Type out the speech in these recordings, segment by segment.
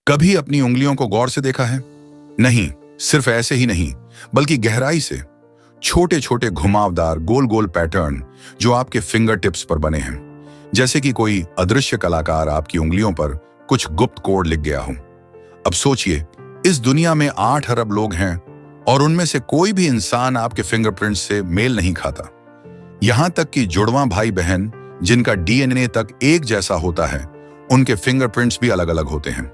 कभी अपनी उंगलियों को गौर से देखा है? नहीं, सिर्फ ऐसे ही नहीं, बल्कि गहराई से। छोटे छोटे घुमावदार गोल गोल पैटर्न जो आपके फिंगर टिप्स पर बने हैं, जैसे कि कोई अदृश्य कलाकार आपकी उंगलियों पर कुछ गुप्त कोड लिख गया हो। अब सोचिए, इस दुनिया में 8 अरब लोग हैं और उनमें से कोई भी इंसान आपके फिंगरप्रिंट्स से मेल नहीं खाता। यहां तक कि जुड़वां भाई बहन जिनका डीएनए तक एक जैसा होता है, उनके फिंगरप्रिंट्स भी अलग अलग होते हैं।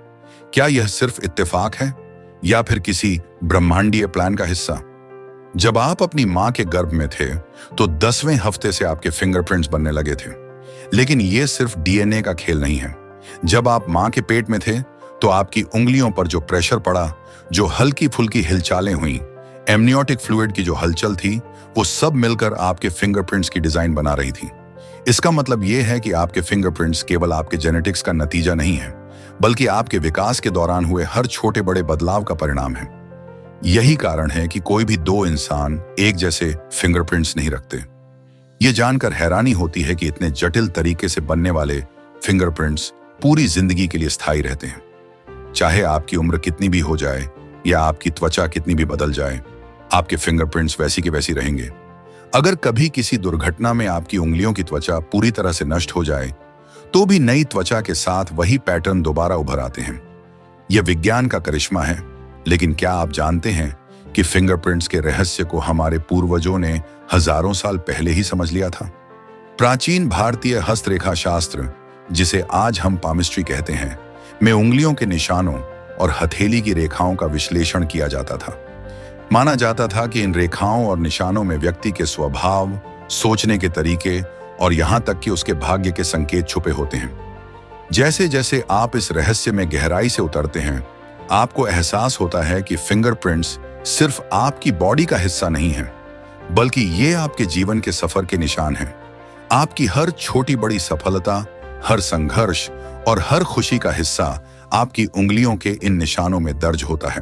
क्या यह सिर्फ इत्तेफाक है या फिर किसी ब्रह्मांडीय प्लान का हिस्सा? जब आप अपनी मां के गर्भ में थे तो 10वें हफ्ते से आपके फिंगरप्रिंट्स बनने लगे थे। लेकिन यह सिर्फ डीएनए का खेल नहीं है। जब आप मां के पेट में थे तो आपकी उंगलियों पर जो प्रेशर पड़ा, जो हल्की फुल्की हिलचालें हुई, एमनियोटिक फ्लूइड की जो हलचल थी, वो सब मिलकर आपके फिंगरप्रिंट्स की डिजाइन बना रही थी। इसका मतलब यह है कि आपके फिंगरप्रिंट्स केवल आपके जेनेटिक्स का नतीजा नहीं है, बल्कि आपके विकास के दौरान हुए हर छोटे बड़े बदलाव का परिणाम है। यही कारण है कि कोई भी 2 इंसान एक जैसे फिंगरप्रिंट्स नहीं रखते। यह जानकर हैरानी होती है कि इतने जटिल तरीके से बनने वाले फिंगरप्रिंट्स पूरी जिंदगी के लिए स्थायी रहते हैं। चाहे आपकी उम्र कितनी भी हो जाए या आपकी त्वचा कितनी भी बदल जाए, आपके फिंगरप्रिंट्स वैसी के वैसी रहेंगे। अगर कभी किसी दुर्घटना में आपकी उंगलियों की त्वचा पूरी तरह से नष्ट हो जाए, तो भी नई त्वचा के साथ वही पैटर्न दोबारा उभर आते हैं। यह विज्ञान का करिश्मा है। लेकिन क्या आप जानते हैं कि फिंगरप्रिंट्स के रहस्य को हमारे पूर्वजों ने हजारों साल पहले ही समझ लिया था? प्राचीन भारतीय हस्तरेखा शास्त्र, जिसे आज हम पामिस्ट्री कहते हैं, में उंगलियों के निशानों और हथेली की रेखाओं का विश्लेषण किया जाता था। माना जाता था कि इन रेखाओं और निशानों में व्यक्ति के स्वभाव, सोचने के तरीके और यहां तक कि उसके भाग्य के संकेत छुपे होते हैं। जैसे जैसे आप इस रहस्य में गहराई से उतरते हैं, आपको एहसास होता है कि फिंगरप्रिंट्स सिर्फ आपकी बॉडी का हिस्सा नहीं है, बल्कि ये आपके जीवन के सफर के निशान हैं। आपकी हर छोटी बड़ी सफलता, हर संघर्ष और हर खुशी का हिस्सा आपकी उंगलियों के इन निशानों में दर्ज होता है।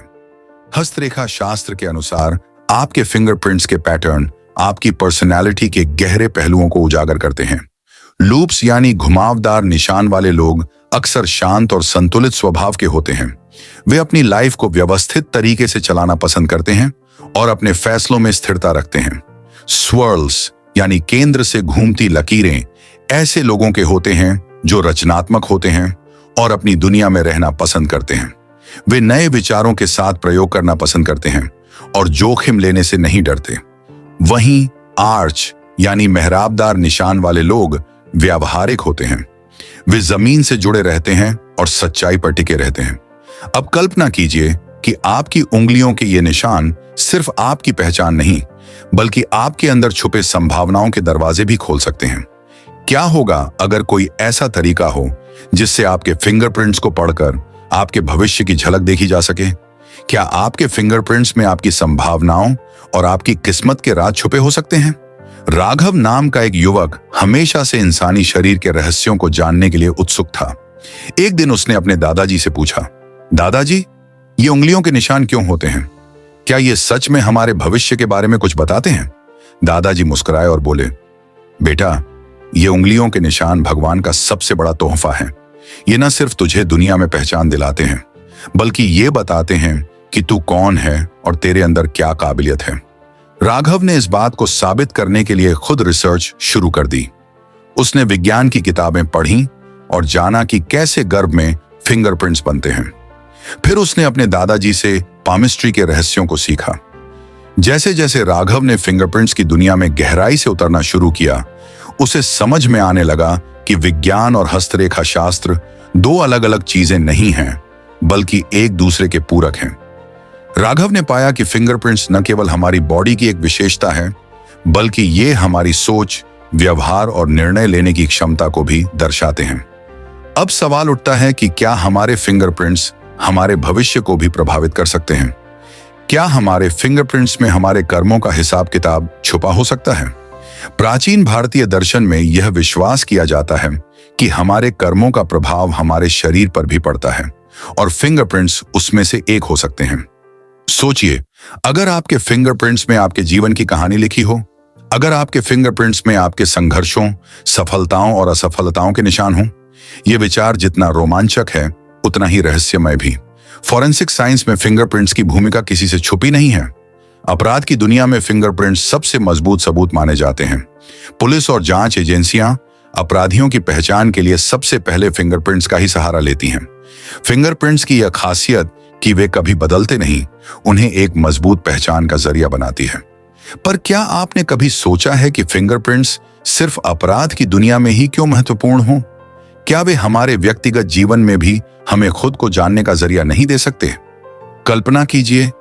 हस्तरेखा शास्त्र के अनुसार आपके फिंगरप्रिंट्स के पैटर्न आपकी पर्सनैलिटी के गहरे पहलुओं को उजागर करते हैं। लूप्स यानी घुमावदार निशान वाले लोग अक्सर शांत और संतुलित स्वभाव के होते हैं। वे अपनी लाइफ को व्यवस्थित तरीके से चलाना पसंद करते हैं और अपने फैसलों में स्थिरता रखते हैं। स्वर्ल्स यानी केंद्र से घूमती लकीरें ऐसे लोगों के होते हैं जो रचनात्मक होते हैं और अपनी दुनिया में रहना पसंद करते हैं। वे नए विचारों के साथ प्रयोग करना पसंद करते हैं और जोखिम लेने से नहीं डरते। वहीं आर्च यानी मेहराबदार निशान वाले लोग व्यावहारिक होते हैं। वे जमीन से जुड़े रहते हैं और सच्चाई पर टिके रहते हैं। अब कल्पना कीजिए कि आपकी उंगलियों के ये निशान सिर्फ आपकी पहचान नहीं, बल्कि आपके अंदर छुपे संभावनाओं के दरवाजे भी खोल सकते हैं। क्या होगा अगर कोई ऐसा तरीका हो जिससे आपके फिंगरप्रिंट्स को पढ़कर आपके भविष्य की झलक देखी जा सके? क्या आपके फिंगरप्रिंट्स में आपकी संभावनाओं और आपकी किस्मत के राज छुपे हो सकते हैं? राघव नाम का एक युवक हमेशा से इंसानी शरीर के रहस्यों को जानने के लिए उत्सुक था। एक दिन उसने अपने दादाजी से पूछा, दादाजी, ये उंगलियों के निशान क्यों होते हैं? क्या ये सच में हमारे भविष्य के बारे में कुछ बताते हैं? दादाजी मुस्कुराए और बोले, बेटा, ये उंगलियों के निशान भगवान का सबसे बड़ा तोहफा है। ये न सिर्फ तुझे दुनिया में पहचान दिलाते हैं, बल्कि ये बताते हैं कि तू कौन है और तेरे अंदर क्या काबिलियत है। राघव ने इस बात को साबित करने के लिए खुद रिसर्च शुरू कर दी। उसने विज्ञान की किताबें पढ़ी और जाना कि कैसे गर्भ में फिंगरप्रिंट्स बनते हैं। फिर उसने अपने दादाजी से पामिस्ट्री के रहस्यों को सीखा। जैसे जैसे राघव ने फिंगरप्रिंट्स की दुनिया में गहराई से उतरना शुरू किया, उसे समझ में आने लगा कि विज्ञान और हस्तरेखा शास्त्र 2 अलग अलग चीजें नहीं हैं, बल्कि एक दूसरे के पूरक हैं। राघव ने पाया कि फिंगरप्रिंट्स न केवल हमारी बॉडी की एक विशेषता है, बल्कि ये हमारी सोच, व्यवहार और निर्णय लेने की क्षमता को भी दर्शाते हैं। अब सवाल उठता है कि क्या हमारे फिंगरप्रिंट्स हमारे भविष्य को भी प्रभावित कर सकते हैं? क्या हमारे फिंगरप्रिंट्स में हमारे कर्मों का हिसाब किताब छुपा हो सकता है? प्राचीन भारतीय दर्शन में यह विश्वास किया जाता है कि हमारे कर्मों का प्रभाव हमारे शरीर पर भी पड़ता है और फिंगरप्रिंट्स उसमें से एक हो सकते हैं। सोचिए, अगर आपके फिंगरप्रिंट्स में आपके जीवन की कहानी लिखी हो, अगर आपके फिंगरप्रिंट्स में आपके संघर्षों, सफलताओं और असफलताओं के निशान हों, यह विचार जितना रोमांचक है, उतना ही रहस्यमय भी। फॉरेंसिक साइंस में फिंगरप्रिंट्स की भूमिका किसी से छुपी नहीं है। अपराध की दुनिया में फिंगरप्रिंट्स सबसे मजबूत सबूत माने जाते हैं। पुलिस और जांच एजेंसियां अपराधियों की पहचान के लिए सबसे पहले फिंगरप्रिंट्स का ही सहारा लेती हैं। फिंगरप्रिंट्स की यह खासियत कि वे कभी बदलते नहीं, उन्हें एक मजबूत पहचान का जरिया बनाती है। पर क्या आपने कभी सोचा है कि फिंगरप्रिंट्स सिर्फ अपराध की दुनिया में ही क्यों महत्वपूर्ण हों? क्या वे हमारे व्यक्तिगत जीवन में भी हमें खुद को जानने का जरिया नहीं दे सकते? कल्पना कीजिए,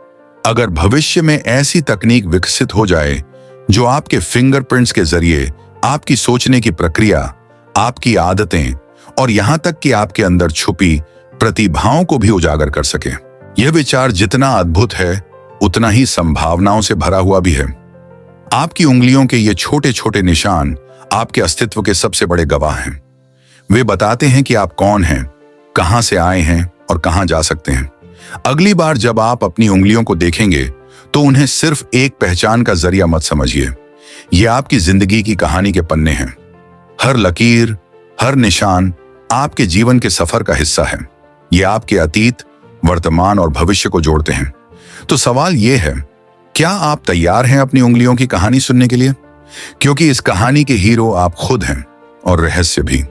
अगर भविष्य में ऐसी तकनीक विकसित हो जाए जो आपके फिंगरप्रिंट्स के जरिए आपकी सोचने की प्रक्रिया, आपकी आदतें और यहां तक कि आपके अंदर छुपी प्रतिभाओं को भी उजागर कर सके। यह विचार जितना अद्भुत है, उतना ही संभावनाओं से भरा हुआ भी है। आपकी उंगलियों के ये छोटे छोटे निशान आपके अस्तित्व के सबसे बड़े गवाह हैं। वे बताते हैं कि आप कौन हैं, कहां से आए हैं और कहां जा सकते हैं। अगली बार जब आप अपनी उंगलियों को देखेंगे तो उन्हें सिर्फ एक पहचान का जरिया मत समझिए। ये आपकी जिंदगी की कहानी के पन्ने हैं। हर लकीर, हर निशान आपके जीवन के सफर का हिस्सा है। ये आपके अतीत, वर्तमान और भविष्य को जोड़ते हैं। तो सवाल ये है, क्या आप तैयार हैं अपनी उंगलियों की कहानी सुनने के लिए? क्योंकि इस कहानी के हीरो आप खुद हैं और रहस्य भी।